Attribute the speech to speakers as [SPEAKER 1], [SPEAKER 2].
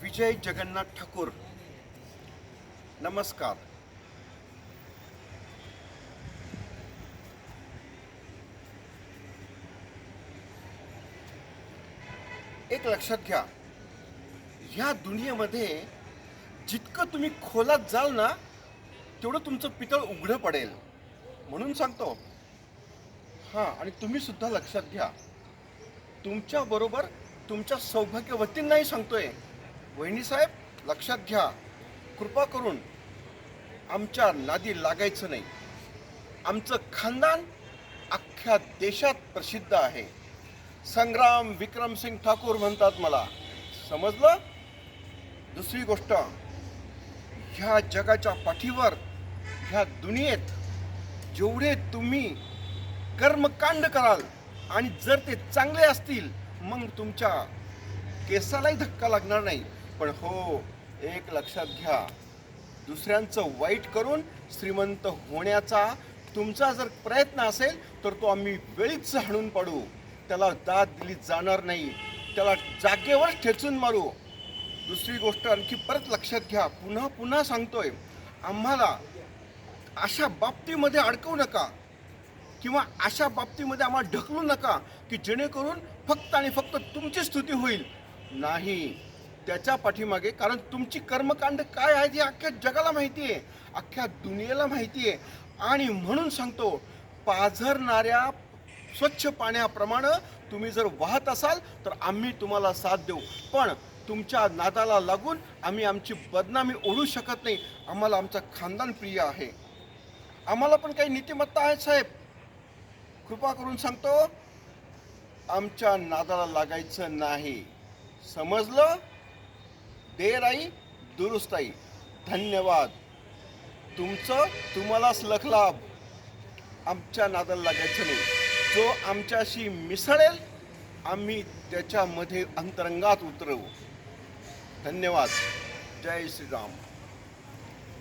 [SPEAKER 1] विजय जगन्नाथ ठाकूर. नमस्कार. एक लक्षात घ्या, ह्या दुनियेमध्ये जितकं तुम्ही खोलात जाल ना, तेवढं तुमचं पितळ उघडं पडेल. म्हणून सांगतो. हां, आणि तुम्ही सुद्धा लक्षात घ्या, तुमच्याबरोबर तुमच्या सौभाग्यवतींनाही सांगतोय, वहिनीसाहेब लक्षात घ्या, कृपा करून आमच्या नादी लागायचं नाही. आमचं खानदान अख्ख्या देशात प्रसिद्ध आहे. संग्राम विक्रमसिंग ठाकूर म्हणतात मला. समजलं? दुसरी गोष्ट, ह्या जगाच्या पाठीवर, ह्या दुनियेत जेवढे तुम्ही कर्मकांड कराल आणि जर ते चांगले असतील, मग तुमच्या केसालाही धक्का लागणार नाही. पण हो, एक लक्षात घ्या, दुसऱ्यांचं वाईट करून श्रीमंत होण्याचा तुमचा जर प्रयत्न असेल तर तो आम्ही वेळीच हाणून पाडू. त्याला दाद दिली जाणार नाही, त्याला जागेवर ठेचून मारू. दुसरी गोष्ट आणखी परत लक्षात घ्या, पुन्हा पुन्हा सांगतोय, आम्हाला अशा बाबतीमध्ये अडकवू नका किंवा अशा बाबतीमध्ये आम्हाला ढकलू नका की जेणेकरून फक्त आणि फक्त तुमची स्तुती होईल. नाही, त्याच्या पाठीमागे, कारण तुमची कर्मकांड काय आहेत हे अख्ख्या जगाला माहिती आहे, अख्ख्या दुनियेला माहिती आहे. आणि म्हणून सांगतो, पाझरणाऱ्या स्वच्छ पाण्याप्रमाणे तुम्ही जर वाहत असाल तर आम्ही तुम्हाला साथ देऊ. पण तुमच्या नादाला लागून आम्ही आमची बदनामी ओढू शकत नाही. आम्हाला आमचं खानदान प्रिय आहे. आम्हाला पण काही नीतिमत्ता आहेत साहेब. कृपा करून सांगतो, आमच्या नादाला लागायचं नाही. समजलं? देर आई दुरुस्त आई. धन्यवाद. तुमचं तुम्हालाच लख लाभ. आमच्या नादाला लागायचं नाही. जो आमच्याशी मिसळेल आम्ही त्याच्यामध्ये अंतरंगात उतरवू. धन्यवाद. जय श्रीराम.